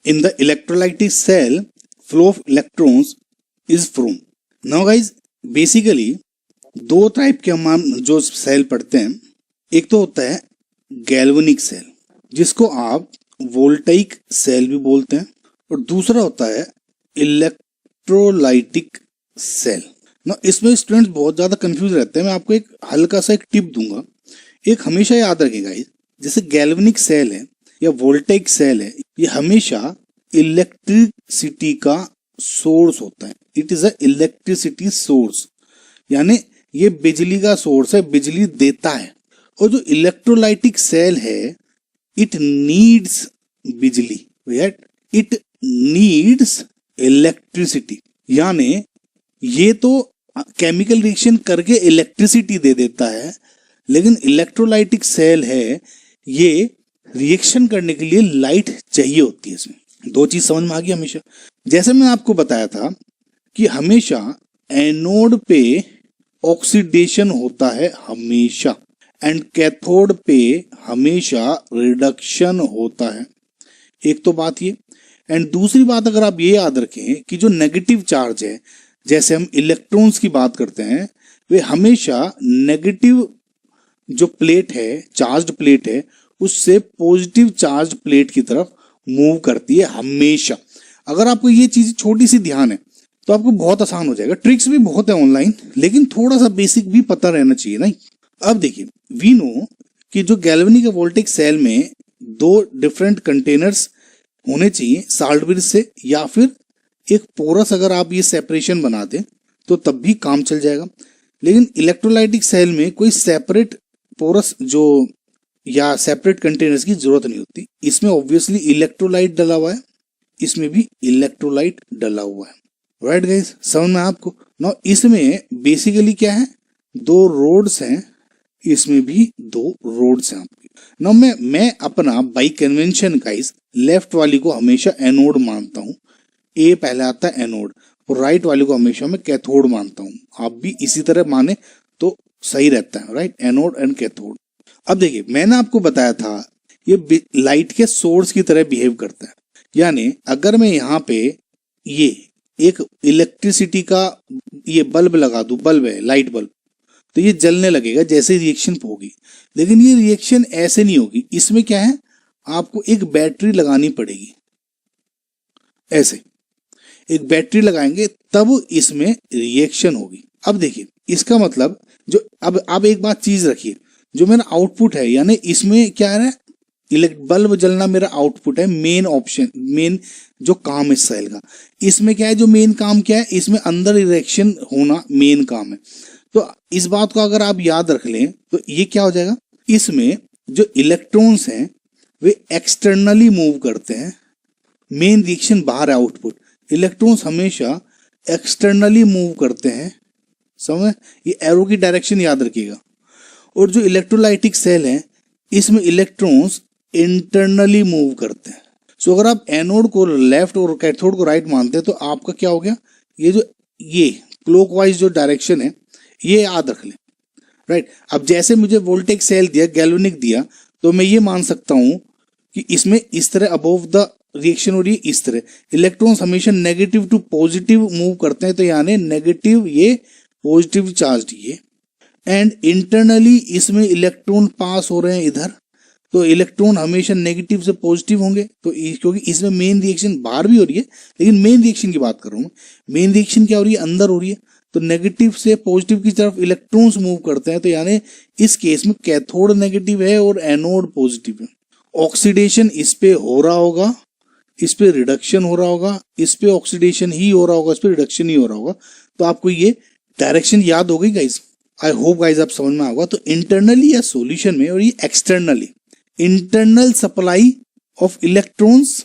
in the electrolytic cell flow of electrons is from. Now guys, basically दो type के हम जो cell पढ़ते हैं, एक तो होता है गैल्वेनिक सेल जिसको आप वोल्टाइक सेल भी बोलते हैं, और दूसरा होता है इलेक्ट्रोलाइटिक सेल। ना इसमें स्टूडेंट्स बहुत ज्यादा कंफ्यूज रहते हैं। मैं आपको एक हल्का सा एक टिप दूंगा, एक हमेशा याद रखिएगा, जैसे गैल्वेनिक सेल है या वोल्टाइक सेल है, ये हमेशा इलेक्ट्रिसिटी का सोर्स होता है। It is a electricity source, यानी ये बिजली का सोर्स है, बिजली देता है। और जो इलेक्ट्रोलाइटिक सेल है, इट नीड्स बिजली, इट नीड्स इलेक्ट्रिसिटी, यानी ये तो केमिकल रिएक्शन करके इलेक्ट्रिसिटी दे देता है, लेकिन इलेक्ट्रोलाइटिक सेल है, ये रिएक्शन करने के लिए लाइट चाहिए होती है। इसमें दो चीज समझ में आ गई हमेशा। जैसे मैंने आपको बताया था कि हमेशा एनोड पे ऑक्सीडेशन होता है हमेशा, एंड कैथोड पे हमेशा रिडक्शन होता है। एक तो बात ये, एंड दूसरी बात अगर आप ये याद रखें कि जो नेगेटिव चार्ज है, जैसे हम इलेक्ट्रॉन्स की बात करते हैं, वे हमेशा नेगेटिव जो प्लेट है, चार्ज्ड प्लेट है, उससे पॉजिटिव चार्ज प्लेट की तरफ मूव करती है हमेशा। अगर आपको ये चीज छोटी सी ध्यान है तो आपको बहुत आसान हो जाएगा। ट्रिक्स भी बहुत है ऑनलाइन, लेकिन थोड़ा सा बेसिक भी पता रहना चाहिए नहीं। अब देखिए, वी नो कि जो गैल्वेनिक वोल्टेइक सेल में दो डिफरेंट कंटेनर्स होने चाहिए, साल्ट ब्रिज से या फिर एक पोरस। अगर आप ये सेपरेशन बना दें तो तब भी काम चल जाएगा। लेकिन इलेक्ट्रोलाइटिक सेल में कोई सेपरेट पोरस जो या सेपरेट कंटेनर्स की जरूरत नहीं होती। इसमें ऑब्वियसली इलेक्ट्रोलाइट डला हुआ है, इसमें भी इलेक्ट्रोलाइट डला हुआ है। राइट गाइस, समझ में आपको? ना इसमें बेसिकली क्या है, दो रोड्स हैं, इसमें भी दो रोड्स हैं आपकी। ना मैं अपना बाई कन्वेंशन गाइस लेफ्ट वाली को हमेशा एनोड मानता हूं। ए पहले आता है एनोड, और राइट वाले को हमेशा मैं कैथोड मानता हूं। आप भी इसी तरह माने तो सही रहता है, राइट? Anode and cathode. अब देखिए, मैंने आपको बताया था ये लाइट के सोर्स की तरह बिहेव करता है। यानी अगर मैं यहाँ पे ये एक इलेक्ट्रिसिटी का ये बल्ब लगा दूं, बल्ब है, लाइट बल्ब, तो ये जलने लगेगा जैसे रिएक्शन होगी। लेकिन ये रिएक्शन ऐसे नहीं होगी, इसमें क्या है, आपको एक बैटरी लगानी पड़ेगी। ऐसे एक बैटरी लगाएंगे तब इसमें रिएक्शन होगी। अब देखिए, इसका मतलब जो अब एक बात चीज रखिए, जो मेरा आउटपुट है, यानी इसमें क्या है, बल्ब जलना मेरा आउटपुट है, मेन ऑप्शन, मेन जो काम है सेल का। इसमें क्या है, जो मेन काम क्या है, इसमें अंदर रिएक्शन होना मेन काम है। तो इस बात को अगर आप याद रख लें तो ये क्या हो जाएगा, इसमें जो इलेक्ट्रॉन्स हैं वे एक्सटर्नली मूव करते हैं, मेन रिएक्शन बाहर है, आउटपुट। इलेक्ट्रॉन्स हमेशा एक्सटर्नली मूव करते हैं, समझ? ये एरो की डायरेक्शन याद रखिएगा। और जो इलेक्ट्रोलाइटिक सेल है, इसमें इलेक्ट्रॉन्स इंटरनली मूव करते हैं। सो अगर आप एनोड को लेफ्ट और कैथोड को राइट मानते हैं तो आपका क्या हो गया, ये क्लॉकवाइज जो डायरेक्शन है ये याद रख लें, राइट? अब जैसे मुझे वोल्टेइक सेल दिया, गैल्वेनिक दिया, तो मैं ये मान सकता हूं कि इसमें इस तरह अबोव द रिएक्शन हो रही है, इस तरह इलेक्ट्रॉन्स हमेशा नेगेटिव टू पॉजिटिव मूव करते हैं, तो यानी नेगेटिव ये, पॉजिटिव चार्ज ये, एंड इंटरनली इसमें इलेक्ट्रॉन पास हो रहे हैं इधर, तो इलेक्ट्रॉन हमेशा नेगेटिव से पॉजिटिव होंगे। तो क्योंकि इसमें मेन रिएक्शन बाहर भी हो रही है, लेकिन मेन रिएक्शन की बात कर रहा हूं, मेन रिएक्शन क्या हो रही है, अंदर हो रही है, तो नेगेटिव से पॉजिटिव की तरफ इलेक्ट्रॉन्स मूव करते हैं, तो यानी इस केस में कैथोड नेगेटिव है और एनोड पॉजिटिव है। ऑक्सीडेशन इस पे हो रहा होगा, इस पे रिडक्शन हो रहा होगा, इस पे ऑक्सीडेशन ही हो रहा होगा, इस पे रिडक्शन ही हो रहा होगा। तो आपको ये डायरेक्शन याद हो गई गाइज, आई होप गाइज आप समझ में आएगा। तो इंटरनली या सॉल्यूशन में, और ये externally, internal supply of electrons,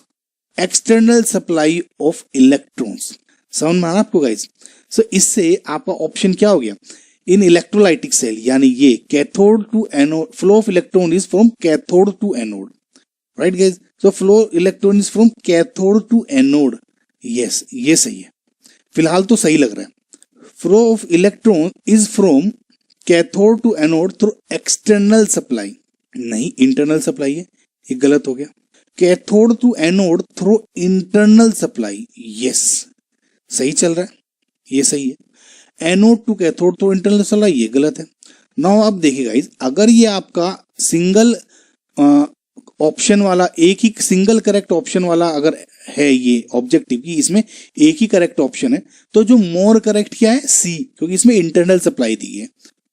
external supply of electrons, समझ में आना आपको गाइज? सो इससे आपका ऑप्शन क्या हो गया, इन इलेक्ट्रोलाइटिक सेल, यानी ये cathode to anode, flow of electron is from cathode to anode, right guys? So flow electron is from cathode to anode, yes, ये सही है, फिलहाल तो सही लग रहा है। Flow of electron is from cathode to anode through external supply, नहीं इंटरनल सप्लाई है, ये गलत हो गया। Cathode to anode through internal supply, yes सही चल रहा है, ये सही है। Anode to cathode through internal supply, ये गलत है। नाउ अब देखिए गाइस, अगर ये आपका सिंगल ऑप्शन वाला, एक ही सिंगल करेक्ट ऑप्शन वाला अगर है ये ऑब्जेक्टिव की, इसमें एक ही करेक्ट ऑप्शन है, तो जो मोर करेक्ट क्या है, सी, क्योंकि इसमें इंटरनल सप्लाई दी है,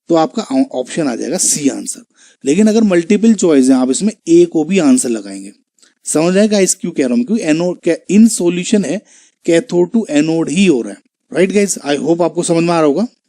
तो आपका ऑप्शन आ जाएगा सी आंसर। लेकिन अगर मल्टीपल चॉइस है, आप इसमें ए को भी आंसर लगाएंगे। समझ आएगा इस क्यों कह रहा हूं, क्योंकि एनोड इन सॉल्यूशन है, कैथोड टू एनोड ही हो रहा है। राइट गाइस, आई होप आपको समझ में आ रहा होगा।